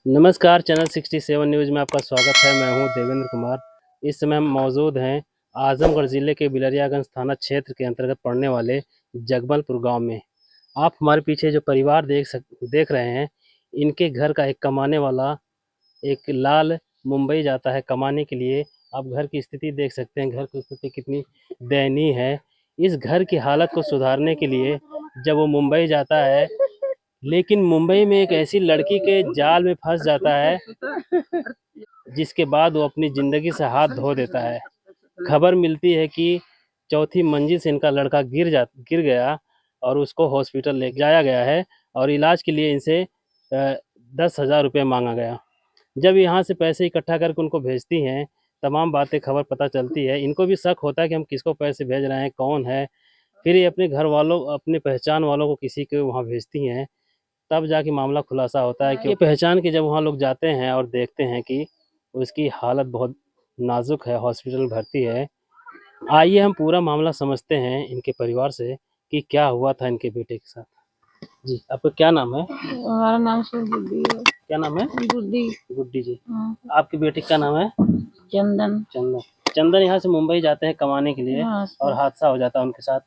नमस्कार, channel 67 news में आपका स्वागत है। मैं हूं देवेंद्र कुमार। इस समय हम मौजूद हैं आजमगढ़ ज़िले के बिलरियागंज थाना क्षेत्र के अंतर्गत पड़ने वाले जगमलपुर गांव में। आप हमारे पीछे जो परिवार देख रहे हैं, इनके घर का एक कमाने वाला एक लाल मुंबई जाता है कमाने के लिए। आप घर की स्थिति देख सकते हैं, घर की स्थिति कितनी दयनीय है। इस घर की हालत को सुधारने के लिए जब वो मुंबई जाता है, लेकिन मुंबई में एक ऐसी लड़की के जाल में फंस जाता है, जिसके बाद वो अपनी ज़िंदगी से हाथ धो देता है। खबर मिलती है कि चौथी मंजिल से इनका लड़का गिर गया और उसको हॉस्पिटल ले जाया गया है और इलाज के लिए इनसे 10,000 रुपये मांगा गया। जब यहाँ से पैसे इकट्ठा करके उनको भेजती हैं, तमाम बातें खबर पता चलती है। इनको भी शक होता है कि हम किसको पैसे भेज रहे हैं, कौन है। फिर ये अपने घर वालों, अपने पहचान वालों को किसी को वहाँ भेजती हैं, तब जाके मामला खुलासा होता है कि ये पहचान के जब वहाँ लोग जाते हैं और देखते हैं कि उसकी हालत बहुत नाजुक है, हॉस्पिटल में भर्ती है। आइए हम पूरा मामला समझते हैं इनके परिवार से कि क्या हुआ था इनके बेटे के साथ। जी, आपका क्या नाम है? हमारा नाम से गुड्डी है। क्या नाम है? गुड्डी। गुड्डी जी। आपके बेटे का नाम है? चंदन। चंदन। चंदन यहाँ से मुंबई जाते हैं कमाने के लिए और हादसा हो जाता है उनके साथ।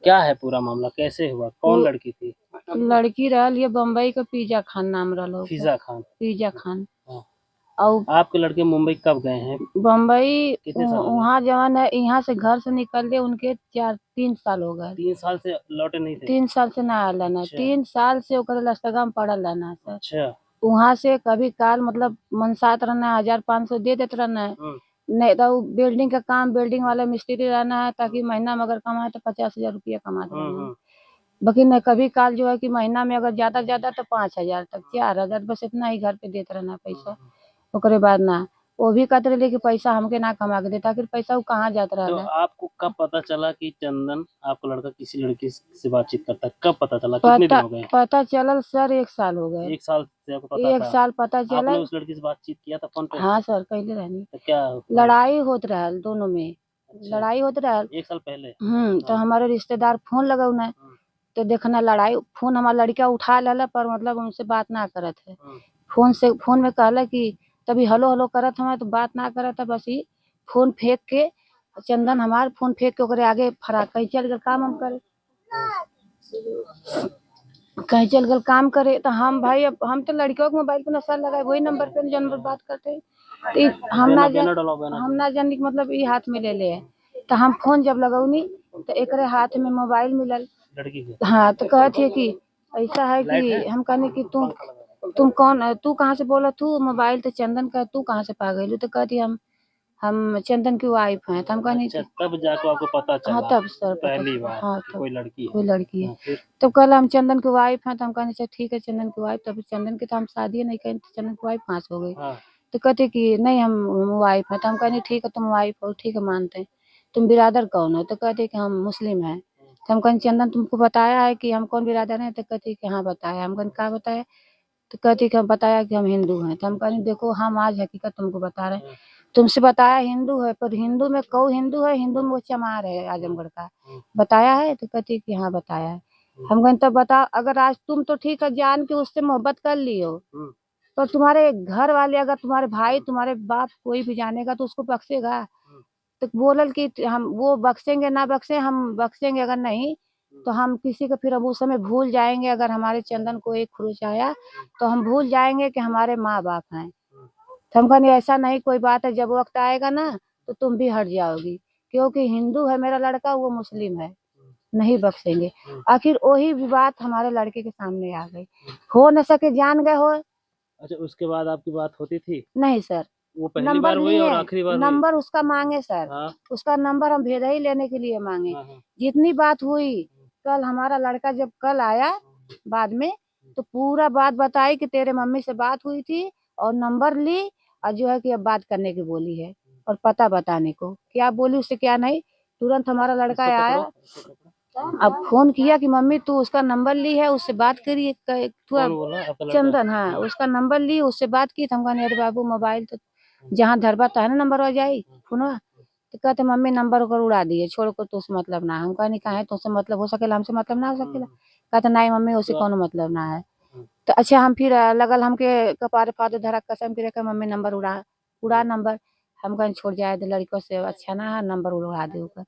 क्या है पूरा मामला, कैसे हुआ, कौन लड़की थी? लड़की रहल ये बम्बई का पिज्जा खान नाम रहल। फिजा खान। पिज्जा खान। हाँ। और आपके लड़के मुंबई कब गए हैं? बम्बई कितने साल हो गए? वहाँ जवान है, यहाँ से घर से निकले उनके 3 साल हो गए। 3 साल से लौटे नहीं थे? 3 साल से ना आया ना। 3 साल से ओकर लस्तगा में पड़ल रहना सर। अच्छा। वहाँ से कभी काल मतलब मनसात रहना 1,500 दे देते रहना है। नहीं तो बिल्डिंग का काम, बिल्डिंग वाला मिस्त्री रहना है ताकि महीना में अगर कमाए तो 50,000 रुपया कमाते रहना है। बाकी नहीं कभी काल जो है कि महीना में अगर ज्यादा तो 5,000 तक, 4,000, बस इतना ही घर पे देते रहना पैसा। ओकरे बाद ना वो भी कहते रहे कि पैसा हमके ना कमा के देता, आखिर पैसा वो कहाँ जाता तो रहा। आपको कब पता चला कि चंदन आपका लड़का किसी लड़की से बातचीत करता है? कब पता चला, कितने दिन हो गए? पता चलल सर 1 साल हो गए। 1 साल से आपको पता 1 था? साल पता आपने चलल। उस लड़की से बातचीत किया था फोन पे? हाँ सर कैले रहनी। तो क्या लड़ाई होत रहल दोनों में। अच्छा। लड़ाई होत रहल। 1 साल पहले? तो हमारे रिश्तेदार फोन लगौने तो देखना लड़ाई, फोन हमारा लड़का उठा लेला पर मतलब उनसे बात ना करत है। फोन में कहला कि तभी हेलो हेलो करत हमें तो बात ना करत है, बस ही फोन फेंक के चंदन हमार फोन फेंक के ओकरे आगे फराक कहीं चल गए काम हम करे। कहीं चल गए काम करे तो हम भाई अब हम तो लड़कियों के मोबाइल पे नशा लगाए वही नंबर पे जो नंबर बात करते तो हम ना जान कि मतलब ये हाथ में ले ले। तो हम फोन जब लगौनी तो एक हाथ में मोबाइल मिलल लड़की के। हाँ तो कहती है कि ऐसा है कि हम कहने की तुम कौन, तू कहाँ से बोला, तू मोबाइल तो चंदन का, तू कहाँ से पा गई। तो कहती हम चंदन की वाइफ हैं। तो हम कहने अच्छा, तब जाकर आपको पता चला? हाँ तब सर पहली बार हाँ कोई लड़की है? कोई लड़की है। फिर तो कल हम चंदन की वाइफ हैं। तो हम कहने अच्छा ठीक है चंदन की वाइफ, तब चंदन की तो हम शादी नहीं करें, तो चंदन की वाइफ कहाँ से हो गई। तो कहते कि नहीं हम वाइफ है। तो हम कहने ठीक है तुम वाइफ हो, ठीक है मानते हैं। तुम बिरादर कौन हो। तो कहते कि हम मुस्लिम हैं। तो हम कहने चंदन तुमको बताया है कि हम कौन बिरादर हैं। तो कहते कि हाँ बताया। हम कहने क्या बताया। तो कहती कि हम बताया कि हम हिंदू हैं। तो हम कहने देखो हम आज हकीकत तुमको बता रहे हैं। तुमसे बताया हिंदू है, पर हिंदू में कौ हिंदू है, हिंदू में वो चमार है आजमगढ़ का। बताया है। तो कहती कि हाँ बताया है। हम कहते तब बता, अगर आज तुम तो ठीक है जान के उससे मोहब्बत कर लियो, पर तुम्हारे घर वाले अगर तुम्हारे भाई तुम्हारे बाप कोई भी जानेगा तो उसको बख्शेगा। तो बोलल कि हम वो बख्शेंगे ना बख्शे, हम बख्शेंगे अगर नहीं तो हम किसी को फिर अब उस समय भूल जाएंगे। अगर हमारे चंदन को एक खरोच आया तो हम भूल जाएंगे कि हमारे माँ बाप हैं। तो हम कहने ऐसा नहीं कोई बात है, जब वक्त आएगा ना तो तुम भी हट जाओगी, क्योंकि हिंदू है मेरा लड़का, वो मुस्लिम है, नहीं बख्शेंगे। आखिर वही भी बात हमारे लड़के के सामने आ गई। हो न सके जान गए हो। अच्छा, उसके बाद आपकी बात होती थी? नहीं सर, वो पहली नंबर बार हुई लिए और आखिरी बार हुई? नंबर उसका मांगे सर। उसका नंबर हम भेजा ही लेने के लिए मांगे। जितनी बात हुई कल हमारा लड़का जब कल आया बाद में तो पूरा बात बताई कि तेरे मम्मी से बात हुई थी और नंबर ली और जो है कि अब बात करने की बोली है और पता बताने को क्या बोली उससे क्या नहीं। तुरंत हमारा लड़का आया, अब फोन किया कि मम्मी तू उसका नंबर ली है, उससे बात करिए। चंदन, हाँ उसका नंबर ली, उससे बात की। तो हम कहने अरे बाबू मोबाइल तो जहाँ धरबा है ना नंबर हो जाये फोनवा। तो कहते मम्मी नंबर ओकर उड़ा दिए, छोड़ को तुझसे मतलब ना। हम कहनी काहे तुझसे मतलब हो सकेला, हमसे मतलब ना हो सकेला। कहते नहीं मम्मी उससे कोनो मतलब ना है। तो अच्छा हम फिर लगल हमके कपार फाद धरा कसम के रखे मम्मी नंबर उड़ा नंबर हम कहीं छोड़ जाए तो लड़कों से अच्छा ना है नंबर उड़ा दे ऊपर।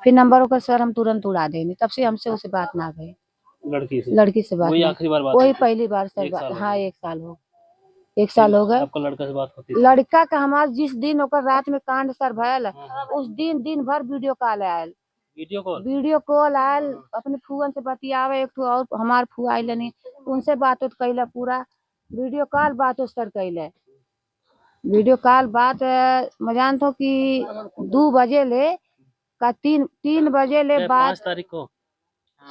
फिर नंबर ओकर सर हम तुरंत उड़ा देंगे तब से हमसे उसे बात ना भई लड़की से बात वही ना आखिरी बार बात वही हुई थी? पहली बार सर एक साल हो हाँ गया। 1 साल हो 1 साल हो गए। आपका लड़का से बात होती थी? लड़का का हमार जिस दिन ओकर रात में कांड सर भयल उस दिन दिन भर video call oil video call oil अपने फुअन से बतियावे एक ठो और हमार फुआ आइल नहीं उनसे बात कैला पूरा वीडियो कॉल बात सर कैले वीडियो कॉल बात मैं जानता हूँ कि 2 बजे ले का 3 बजे ले बात 5 तारीख को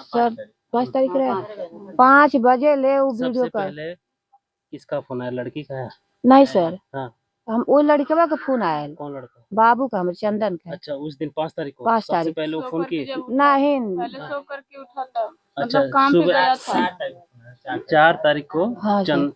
सर 5 तारीख रहे 5 बजे ले वो वीडियो सबसे कॉल पहले किसका फोन आया? लड़की का है? नहीं सर हाँ। हम वो लड़कवा का फोन आयल कौन लड़का? बाबू का हमारे चंदन का अच्छा, उस दिन 5 तारीख को 5 सबसे तारीख पहले वो फोन किए? नहीं पहले सो करके उठा था अच्छा, मतलब काम पे सुबह गया था 4 तारीख को हाँ सर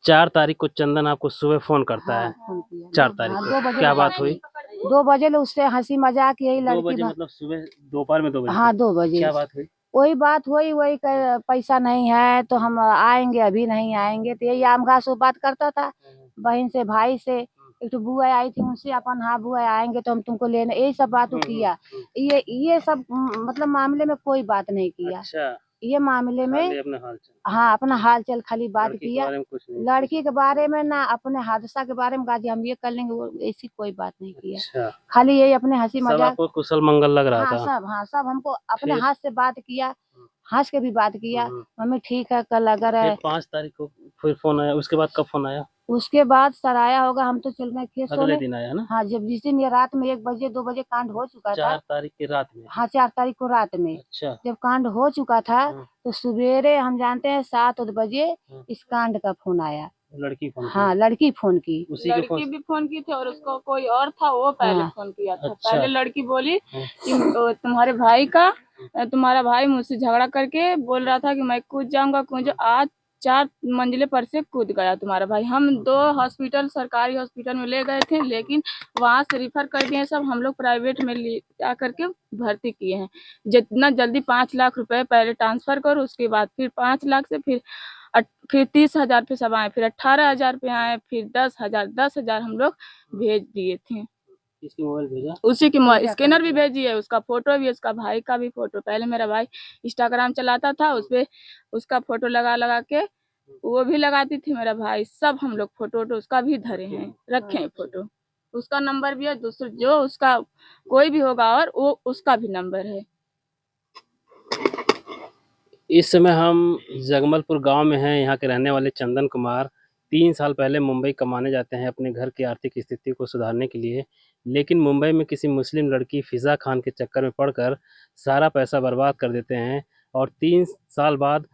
4 तारीख को चंदन आपको सुबह फोन करता हाँ है। फोन किया 4 तारीख हाँ, को 2 बजे क्या ले बात हुई? 2 बजे ले उससे हंसी मजाक यही 2 लड़की बजे मतलब सुबह दोपहर में 2 बजे हाँ तक? 2 बजे क्या बात हुई? वही बात हुई वही पैसा नहीं है तो हम आएंगे अभी नहीं आएंगे तो यही आम घास वो बात करता था बहन से भाई से एक तो बुआ आई थी उनसे अपन हाँ बुआ आएंगे तो हम तुमको लेने यही सब बात वो किया ये सब मतलब मामले में कोई बात नहीं किया अच्छा, ये मामले में खाली अपना हाल चाल, हाँ अपना हाल चाल खाली बात लड़की के किया बारे में कुछ नहीं? लड़की के बारे में ना अपने हादसा के बारे में गाजी हम ये कर लेंगे वो ऐसी कोई बात नहीं किया अच्छा, खाली यही अपने हंसी सब मजाक आपको कुशल मंगल लग रहा था? हाँ सब हमको अपने फिर? हाथ से बात किया हंस के भी बात किया हम्म। मम्मी ठीक है कल अगर फिर 5 तारीख को फिर फोन आया, उसके बाद कब फोन आया? उसके बाद सराया होगा हम तो चल गए खेत अगले सोने दिन आया ना? हाँ जब जिस दिन ये रात में 1 बजे 2 बजे कांड हो चुका 4 था तारीख की रात में? हाँ 4 तारीख को रात में अच्छा। जब कांड हो चुका था तो सवेरे हम जानते हैं 7 बजे इस कांड का फोन आया लड़की फोन हाँ लड़की फोन की उसी के लड़की भी फोन की थी और उसको कोई और था वो पहले हाँ। फोन किया था अच्छा। पहले लड़की बोली कि तुम्हारे भाई का तुम्हारा भाई मुझसे झगड़ा करके बोल रहा था कि मैं कूद जाऊंगा कूद आज 4 मंजिले पर से कूद गया तुम्हारा भाई हम 2 हॉस्पिटल सरकारी हॉस्पिटल में ले गए थे लेकिन वहां से रिफर कर दिए सब हम लोग प्राइवेट में ले जा करके भर्ती किए हैं जितना जल्दी 5 लाख रुपए पहले ट्रांसफर करो उसके बाद फिर 5 लाख से फिर 30,000 पे सब आए फिर 18,000 पे आए फिर 10,000 हम लोग भेज दिए थे किसकी मोबाइल भेजा? उसी की स्कैनर भी भेजी है उसका फोटो भी उसका भाई का भी फोटो पहले मेरा भाई इंस्टाग्राम चलाता था उसपे उसका फोटो लगा लगा के वो भी लगाती थी मेरा भाई सब हम लोग फोटो उसका भी धरे हैं रखे हैं फोटो उसका नंबर भी है दूसरे जो उसका कोई भी होगा और वो उसका भी नंबर है। इस समय हम जगमलपुर गांव में हैं। यहाँ के रहने वाले चंदन कुमार 3 साल पहले मुंबई कमाने जाते हैं अपने घर की आर्थिक स्थिति को सुधारने के लिए, लेकिन मुंबई में किसी मुस्लिम लड़की फिज़ा खान के चक्कर में पड़कर सारा पैसा बर्बाद कर देते हैं और 3 साल बाद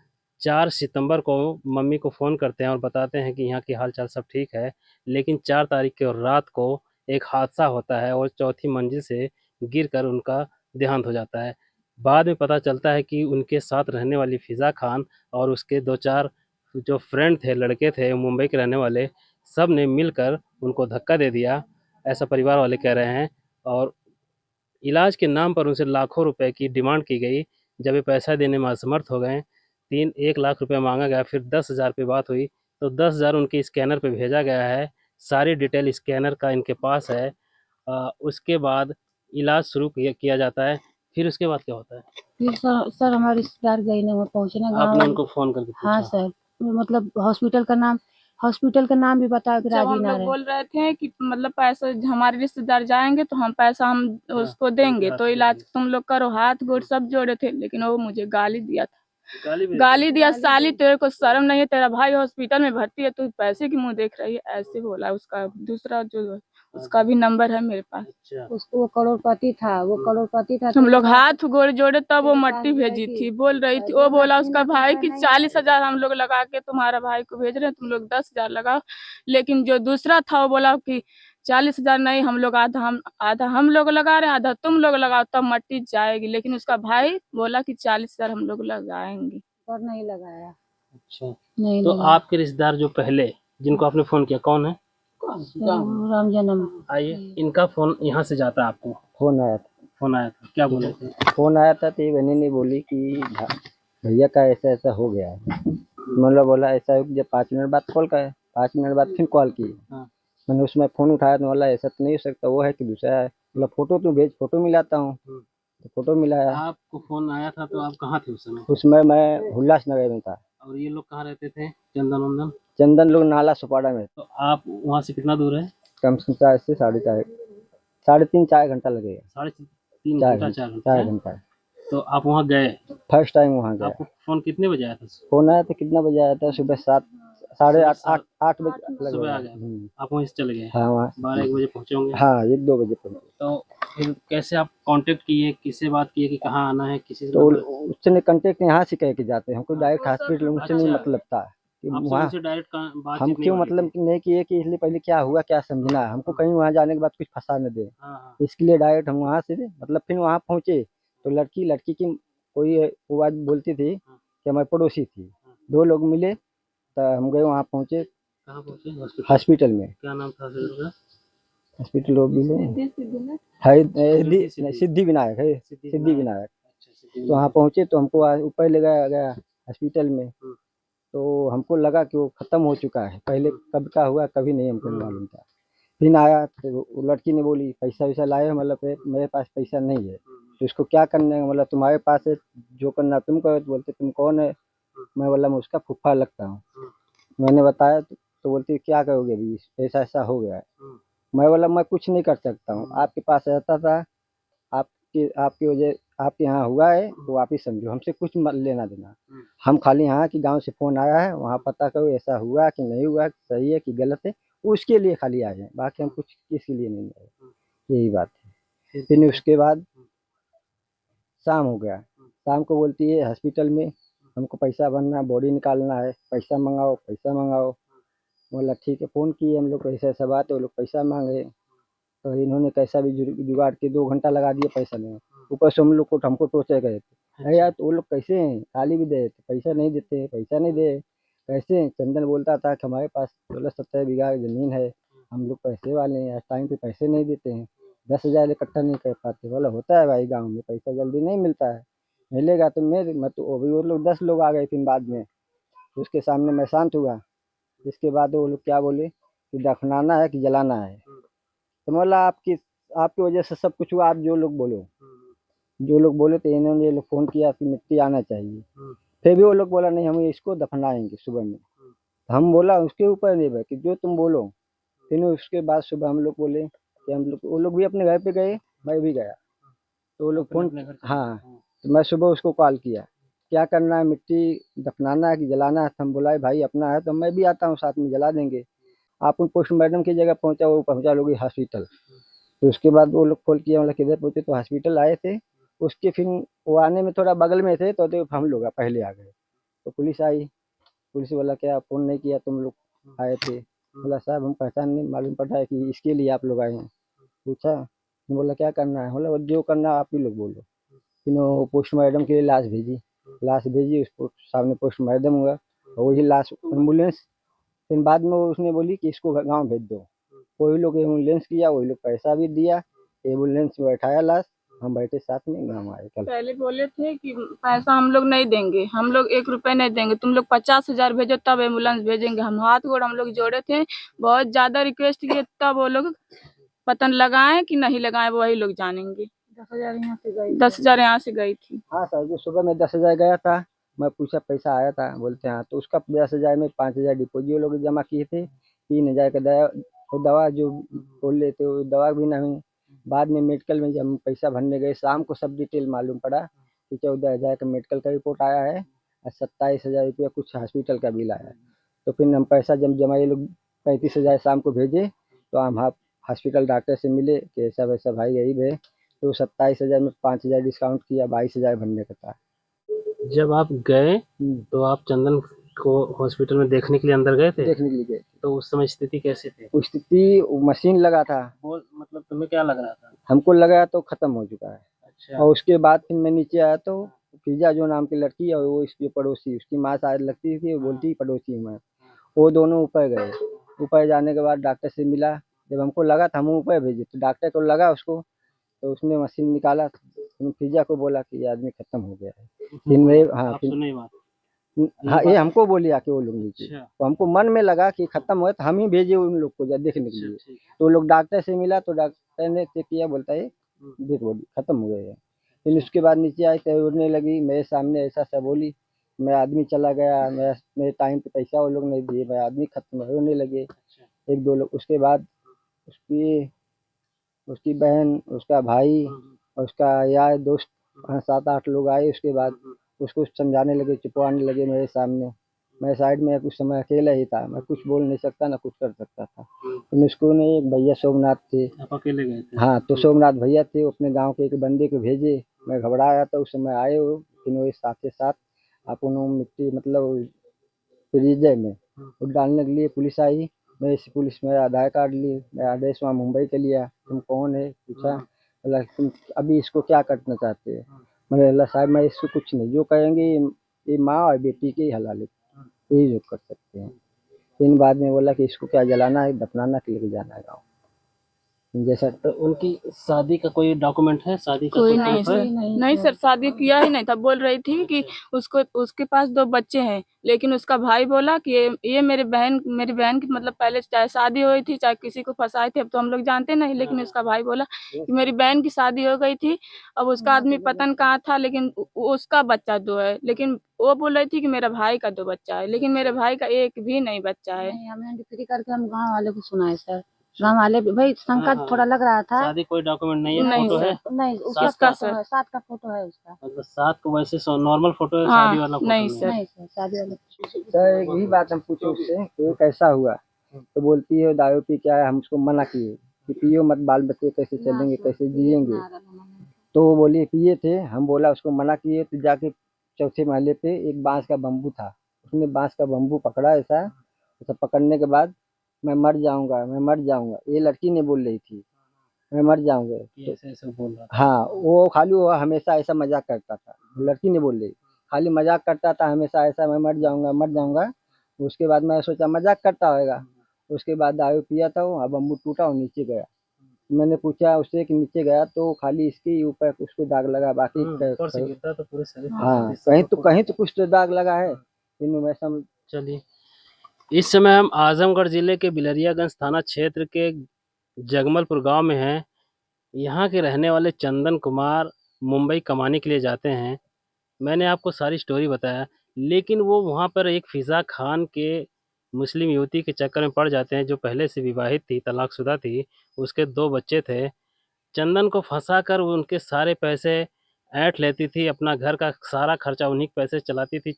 4 सितंबर को मम्मी को फ़ोन करते हैं और बताते हैं कि यहाँ की हाल चाल सब ठीक है, लेकिन 4 तारीख की रात को एक हादसा होता है और चौथी मंजिल से गिरकर उनका देहांत हो जाता है। बाद में पता चलता है कि उनके साथ रहने वाली फ़िज़ा खान और उसके 2-4 जो फ्रेंड थे, लड़के थे मुंबई के रहने वाले, सब ने मिलकर उनको धक्का दे दिया, ऐसा परिवार वाले कह रहे हैं। और इलाज के नाम पर उनसे लाखों रुपए की डिमांड की गई। जब ये पैसा देने में असमर्थ हो गए, 1 लाख रुपए मांगा गया, फिर 10,000 पे बात हुई, तो 10,000 उनके स्कैनर पे भेजा गया है। सारी डिटेल स्कैनर का इनके पास है। उसके बाद इलाज शुरू किया जाता है। फिर उसके बाद क्या होता है? फिर सर हमारे रिश्तेदार गए ना वो पहुंचे ना गाँव आपने उनको फ़ोन करके हाँ पूछा? सर मतलब हॉस्पिटल का नाम भी बता के जब राजी हम ना लोग रहे बोल रहे थे कि मतलब पैसा हमारे रिश्तेदार जाएंगे तो हम पैसा हम उसको देंगे तो इलाज तुम लोग करो हाथ गोड़ सब जोड़े थे लेकिन वो मुझे गाली दिया था गाली दिया साली तेरे को शर्म नहीं है तेरा भाई हॉस्पिटल में भर्ती है तू पैसे की मुंह देख रही है ऐसे बोला उसका दूसरा जो उसका भी नंबर है मेरे पास। उसको वो करोड़पति था हम लोग हाथ गोड़ जोड़े तब वो मट्टी भेजी थी बोल रही थी वो बोला उसका भाई कि 40,000 हम लोग लगा के तुम्हारा भाई को भेज रहे हैं तुम लोग 10,000 लगाओ लेकिन जो दूसरा था वो बोला कि 40,000 नहीं हम लोग आधा हम लोग लगा रहे हैं आधा तुम लोग लगाओ तब मट्टी जाएगी लेकिन उसका भाई बोला कि 40,000 हम लोग लगाएंगे पर नहीं लगाया। अच्छा, नहीं तो लगाया। आपके रिश्तेदार जो पहले जिनको आपने फ़ोन किया कौन है? राम जन्म आइए, इनका फ़ोन यहाँ से जाता है आपको? फोन आया था। क्या बोले थे? फोन आया था तो ये बहनी ने बोली कि भैया का ऐसा ऐसा हो गया है मतलब बोला ऐसा है कि जब 5 मिनट बाद कॉल करे, 5 मिनट बाद फिर कॉल की। हाँ। मैंने उसमें फ़ोन उठाया तो बोला ऐसा तो नहीं हो सकता, वो है कि दूसरा है। बोला फ़ोटो तू भेज, फ़ोटो मिलाता हूँ। तो फ़ोटो मिलाया। आपको फोन आया था तो आप कहाँ थे उस समय? उसमें मैं उल्लासनगर में था। और ये लोग कहाँ रहते थे, चंदन वंदन? चंदन लोग नाला सुपाड़ा में। तो आप वहाँ से कितना दूर है? कम से कम 4 से 4.5 3.5 घंटा लगेगा। 3.5 4 घंटा, घंटा 4 घंटा 4 है? घंटा। तो आप वहाँ गए? फर्स्ट टाइम वहाँ गया। आपको फोन कितने बजे आया था? फ़ोन आया था कितना बजे आया था? सुबह 7 साढ़े 8 बजे लगभग सुबह आ आया। गया। आप वहीं से चले गए? हाँ, वहाँ 12-1 बजे पहुँचे होंगे? हाँ, 1-2 बजे पहुँचे। तो फिर कैसे आप कांटेक्ट किए, किससे बात किए कि कहाँ आना है, किसी से तो मतलब? उसने कांटेक्ट यहाँ से कह के जाते हैं, हमको डायरेक्ट हॉस्पिटल उनसे नहीं अच्छा, मतलब था कि आपसे वहाँ उनसे डायरेक्ट हम बातचीत नहीं क्यों हो रही मतलब थी? नहीं किए कि इसलिए पहले क्या हुआ क्या समझना है, हमको कहीं वहाँ जाने के बाद कुछ फंसा न दे, हाँ हाँ। इसके लिए डायरेक्ट हम वहाँ से मतलब फिर वहाँ पहुँचे तो लड़की की कोई वो आज बोलती थी कि हमारी पड़ोसी थी। 2 लोग मिले तो हम गए वहाँ पहुँचे कहाँ पहुँचे? हॉस्पिटल? हॉस्पिटल में। क्या नाम था हॉस्पिटल का? हॉस्पिटल वो मिले सिद्धि विनायक है, सिद्धि विनायक। अच्छा, सिद्धि तो वहाँ विनायक। पहुँचे तो हमको ऊपर ले गया गया हॉस्पिटल में। हम्म। तो हमको लगा कि वो ख़त्म हो चुका है, पहले कब का हुआ कभी नहीं हमको मालूम था। फिर आया तो वो लड़की ने बोली पैसा वैसा लाए हो? मतलब मेरे पास पैसा नहीं है। तो इसको क्या करना है? मतलब तुम्हारे पास है, जो करना तुम करो। तो बोलते तुम कौन है? मैं बोला मैं उसका फूफा लगता हूँ। मैंने बताया तो बोलती क्या करोगे अभी, ऐसा ऐसा हो गया है। मैं बोला मैं कुछ नहीं कर सकता हूँ, आपके पास रहता था, आपकी वजह आपके यहाँ हुआ है तो आप ही समझो, हमसे कुछ मत लेना देना। हम खाली यहाँ कि गांव से फ़ोन आया है, वहाँ पता करो ऐसा हुआ कि नहीं हुआ, सही है कि गलत है, उसके लिए खाली आए हैं, बाकी हम कुछ किसी लिए नहीं आए। यही बात है। फिर उसके बाद शाम हो गया, शाम को बोलती है हॉस्पिटल में हमको पैसा भरना, बॉडी निकालना है, पैसा मंगाओ पैसा मंगाओ। बोला ठीक है, फ़ोन किए हम लोग, ऐसा ऐसा बात है, वो लोग पैसा मांगे। तो इन्होंने कैसा भी जुगाड़ के 2 घंटा लगा दिया पैसा में। ऊपर से हम लोग को हमको टोर्चर करे थे। अरे यार तो वो लोग कैसे हैं, गाली भी दे रहे थे, पैसा नहीं देते, पैसा नहीं दे, कैसे हैं? चंदन बोलता था कि हमारे पास 16-17 बीघा ज़मीन है, हम लोग पैसे वाले हैं, आज टाइम पे पैसे नहीं देते हैं, 10,000 इकट्ठा नहीं कर पाते। बोला होता है भाई, गाँव में पैसा जल्दी नहीं मिलता है, मिलेगा तो मैं तो अभी वो लोग 10 लोग आ गए फिर बाद में, तो उसके सामने मैं शांत हुआ। इसके बाद वो लोग क्या बोले कि दफनाना है कि जलाना है। तो बोला आपकी वजह से सब कुछ हुआ, आप जो लोग बोलो, जो लोग बोले तो इन्होंने ये लोग फ़ोन किया कि मिट्टी आना चाहिए। फिर भी वो लोग बोला नहीं हम इसको दफनाएंगे सुबह में। तो हम बोला उसके ऊपर निर्भर कि जो तुम बोलो। फिर उसके बाद सुबह हम लोग बोले कि हम लोग, वो लोग भी अपने घर पे गए, मैं भी गया। तो वो लोग फ़ोन, हाँ, तो मैं सुबह उसको कॉल किया, क्या करना है, मिट्टी दफनाना है कि जलाना है? तो हम बोला भाई अपना है तो मैं भी आता हूँ साथ में, जला देंगे। आप उन पोस्टमार्टम की जगह पहुँचा, वो पहुँचा लोगे हॉस्पिटल। तो उसके बाद वो लोग कॉल किया, मतलब किधर पहुँचे? तो हॉस्पिटल आए थे। उसके फिर वो आने में थोड़ा बगल में थे तो हम लोग पहले आ गए। तो पुलिस आई, पुलिस वाला क्या फ़ोन नहीं किया, तुम लोग आए थे? बोला साहब हम पहचान नहीं, मालूम पड़ा है कि इसके लिए आप लोग आए हैं। पूछा, बोला क्या करना है? बोला जो करना है आप ही लोग बोलो। फिर वो पोस्टमार्टम के लिए लाश भेजी, उसको सामने पोस्टमार्टम हुआ और वही लाश एम्बुलेंस। फिर बाद में उसने बोली कि इसको गाँव भेज दो। वही लोग एम्बुलेंस किया, वही लोग पैसा भी दिया, एम्बुलेंस में बैठाया लाश, हम बैठे साथ में गाँव आए कल। पहले बोले थे कि पैसा हम लोग नहीं देंगे, हम लोग 1 रुपए नहीं देंगे, तुम लोग 50,000 भेजो तब एम्बुलेंस भेजेंगे। हम हाथ गोड़ हम लोग जोड़े थे, बहुत ज्यादा रिक्वेस्ट किए, तब वो लोग पतन लगाए कि नहीं लगाए वही लोग जानेंगे। 10,000 यहाँ से गई, 10,000 यहाँ से गई थी। हाँ सर जी, सुबह में 10,000 गया था, मैं पूछा पैसा आया था, बोलते हाँ। तो उसका 10,000 में 5,000 डिपोजिट वो लोग जमा किए थे, 3,000 का दवा जो बोल रहे थे वो दवा भी नहीं। बाद में मेडिकल में जब हम पैसा भरने गए, शाम को सब डिटेल मालूम पड़ा कि 14,000 का मेडिकल का रिपोर्ट आया है और 27,000 रुपया कुछ हॉस्पिटल का बिल आया है। तो फिर हम पैसा जब जमा, ये लोग 35,000 शाम को भेजे, तो हम हॉस्पिटल डॉक्टर से मिले कि ऐसा वैसा भाई गरीब है। तो 27,000 में 5,000 डिस्काउंट किया, 22,000 भरने का था। जब आप गए तो आप चंदन को हॉस्पिटल में देखने के लिए अंदर गए थे? देखने के लिए गए। तो उस समय स्थिति कैसी थी? उस स्थिति मशीन लगा था, वो मतलब तुम्हें क्या लग रहा था? हमको लगा तो खत्म हो चुका है। अच्छा। और उसके बाद फिर मैं नीचे आया तो फिजा जो नाम की लड़की है, वो इसकी पड़ोसी, उसकी माँ शायद लगती थी, वो बोलती पड़ोसी हूँ मैं। वो दोनों ऊपर गए, ऊपर जाने के बाद डॉक्टर से मिला, जब हमको लगा था हम ऊपर भेजे, तो डॉक्टर को लगा उसको, तो उसने मशीन निकाला, फिर फिजा को बोला कि ये आदमी खत्म हो गया है। फिर मैं हाँ आप सुने बात? हाँ ये हमको बोली आके वो लोग नीचे। अच्छा तो हमको मन में लगा कि खत्म हुआ तो हम ही भेजे उन लोग को देखने के लिए। ठीक तो वो लोग डॉक्टर से मिला तो डॉक्टर ने चेक किया, बोलता है डेड बॉडी खत्म हो गई है। फिर उसके बाद नीचे आई तो उड़ने लगी मेरे सामने, ऐसा ऐसा बोली। मैं आदमी चला गया, मेरे टाइम पे पैसा वो लोग नहीं दिए, मैं आदमी खत्म है, रोने लगे एक दो लोग। उसके बाद उसकी उसकी बहन, उसका भाई और उसका यार दोस्त 7-8 लोग आए। उसके बाद उसको समझाने लगे, चुपवाने लगे मेरे सामने। मैं साइड में कुछ समय अकेला ही था, मैं कुछ बोल नहीं सकता ना कुछ कर सकता था। फिर उसको ने एक भैया सोमनाथ थे, आप अकेले गए थे? हाँ तो सोमनाथ भैया थे, वो अपने गांव के एक बंदे को भेजे। मैं घबराया था उस समय, आए वो, लेकिन वो साथ के साथ आप उन्होंने मिट्टी मतलब फ्रीजर में वो डालने के लिए पुलिस आई। मैं इस पुलिस में आधार कार्ड ली, मैं आदेश वहाँ मुंबई के लिया। तुम कौन है पूछा, बोला तुम अभी इसको क्या करना चाहते हो। मैंने बोला साहब मैं इसको कुछ नहीं, जो कहेंगे ये माँ और बेटी के ही हलाल है, यही जो कर सकते हैं। फिर बाद में बोला कि इसको क्या जलाना है, दफनाना कि लेके जाना है गाँव जैसा। तो उनकी शादी का कोई डॉक्यूमेंट है? शादी का कोई कोई नहीं proof है? सर, नहीं सर, शादी किया ही नहीं था। बोल रही थी कि उसको उसके पास 2 बच्चे हैं, लेकिन उसका भाई बोला कि ये मेरी बहन की मतलब पहले चाहे शादी हुई थी चाहे किसी को फंसाए थे, अब तो हम लोग जानते नहीं, लेकिन उसका भाई बोला कि मेरी बहन की शादी हो गई थी, अब उसका आदमी पता नहीं कहाँ था, लेकिन उसका बच्चा 2 है। लेकिन वो बोल रही थी कि मेरा भाई का 2 बच्चा है, लेकिन मेरे भाई का एक भी नहीं बच्चा है। नहीं, हमने डिग्री करके हम गांव वाले को सुनाए सर। गांव वाले भी भाई शंका हाँ, थोड़ा लग रहा था। शादी कोई डॉक्यूमेंट नहीं है? नहीं फोटो सर। है? नहीं उसका किसका फोटो सर? है, साथ का फोटो है उसका। मतलब साथ को वैसे नॉर्मल फोटो है, शादी हाँ, वाला फोटो नहीं नहीं है? सर। नहीं सर शादी वाले सर एक ही बात हम पूछे उससे कि कैसा हुआ, तो बोलती है दारू पी क्या है, हम उसको मना किए कि पियो मत, बाल बच्चे कैसे चलेंगे कैसे जिएंगे। तो वो बोली पिए थे, हम बोला उसको मना किए तो जाके चौथे महले पे एक बांस का बम्बू था, उसने बांस का बम्बू पकड़ा ऐसा। ऐसा पकड़ने के बाद मैं मर जाऊंगा, मैं मर जाऊंगा, ये लड़की ने बोल रही थी मैं मर जाऊंगा। कि तो ऐसे ऐसे बोल रहा था? हाँ वो खाली वो हमेशा ऐसा मजाक करता था, लड़की ने बोल रही, खाली मजाक करता था हमेशा ऐसा, मैं मर जाऊंगा मर जाऊंगा। उसके बाद मैं सोचा मजाक करता होगा। उसके बाद दारू पिया था वो, बम्बू टूटा और नीचे गया। मैंने पूछा उससे कि नीचे गया तो खाली इसके ही ऊपर उसको दाग लगा, बाकी ऊपर से गिरता तो पूरे शरीर पे हाँ लगती, सब लोग कहीं तो कुछ तो दाग लगा है, लेकिन मैं समझ। चलिए, इस समय हम आजमगढ़ जिले के बिलरियागंज थाना क्षेत्र के जगमलपुर गांव में हैं। यहाँ के रहने वाले चंदन कुमार मुंबई कमाने के लिए जाते हैं। मैंने आपको सारी स्टोरी बताया, लेकिन वो वहाँ पर एक फ़िज़ा खान के मुस्लिम युवती के चक्कर में पड़ जाते हैं, जो पहले से विवाहित थी, तलाकशुदा थी। उसके 2 बच्चे थे। चंदन को फंसाकर वो उनके सारे पैसे ऐंठ लेती थी, अपना घर का सारा खर्चा उन्हीं के पैसे से चलाती थी।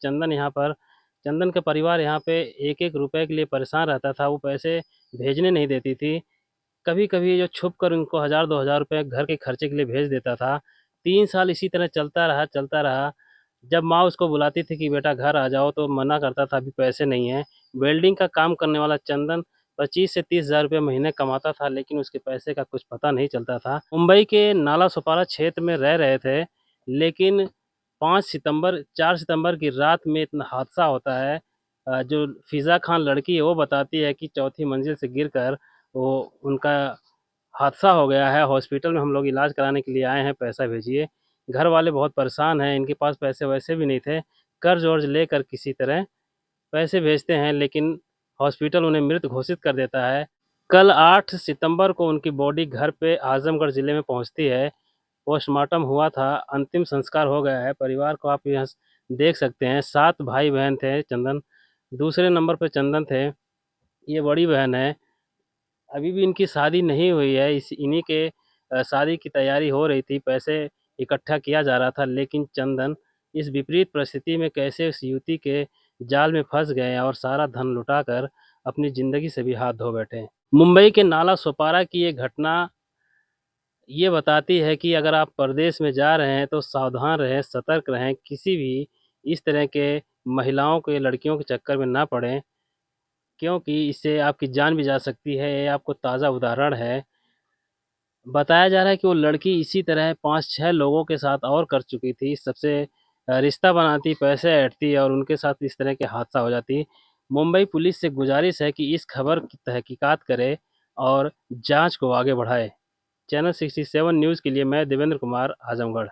चंदन का परिवार यहाँ पे एक-एक रुपए के लिए परेशान रहता था, वो पैसे भेजने नहीं देती थी। कभी-कभी जो छुप कर उनको 1000-2000 रुपए घर के खर्चे के लिए भेज देता था। 3 साल इसी तरह चलता रहा। जब माँ उसको बुलाती थी कि बेटा घर आ जाओ, तो मना करता था अभी पैसे नहीं हैं। वेल्डिंग का काम करने वाला चंदन 25 से 30,000 रुपए महीने कमाता था, लेकिन उसके पैसे का कुछ पता नहीं चलता था। मुंबई के नाला सोपारा क्षेत्र में रह रहे थे, लेकिन 4 सितंबर की रात में इतना हादसा होता है। जो फ़िज़ा खान लड़की है, वो बताती है कि चौथी मंजिल से गिरकर वो उनका हादसा हो गया है। हॉस्पिटल में हम लोग इलाज कराने के लिए आए हैं, पैसा भेजिए। घर वाले बहुत परेशान हैं, इनके पास पैसे वैसे भी नहीं थे। कर्ज-वर्ज लेकर किसी तरह पैसे भेजते हैं, लेकिन हॉस्पिटल उन्हें मृत घोषित कर देता है। कल 8 सितंबर को उनकी बॉडी घर पे आजमगढ़ ज़िले में पहुंचती है। पोस्टमार्टम हुआ था, अंतिम संस्कार हो गया है। परिवार को आप यहाँ देख सकते हैं। 7 भाई-बहन थे चंदन, दूसरे नंबर पे चंदन थे, ये बड़ी बहन है। अभी भी इनकी शादी नहीं हुई है। इन्हीं के शादी की तैयारी हो रही थी, पैसे इकट्ठा किया जा रहा था, लेकिन चंदन इस विपरीत परिस्थिति में कैसे उस युवती के जाल में फंस गए और सारा धन लुटाकर अपनी ज़िंदगी से भी हाथ धो बैठे। मुंबई के नाला सोपारा की ये घटना ये बताती है कि अगर आप परदेश में जा रहे हैं तो सावधान रहें, सतर्क रहें, किसी भी इस तरह के महिलाओं के, लड़कियों के चक्कर में ना पड़ें, क्योंकि इससे आपकी जान भी जा सकती है। ये आपको ताज़ा उदाहरण है। बताया जा रहा है कि वो लड़की इसी तरह 5-6 लोगों के साथ और कर चुकी थी। सबसे रिश्ता बनाती, पैसे ऐंठती और उनके साथ इस तरह के हादसा हो जाती। मुंबई पुलिस से गुजारिश है कि इस खबर की तहकीकात करे और जाँच को आगे बढ़ाए। चैनल 67 न्यूज़ के लिए मैं देवेंद्र कुमार, आजमगढ़।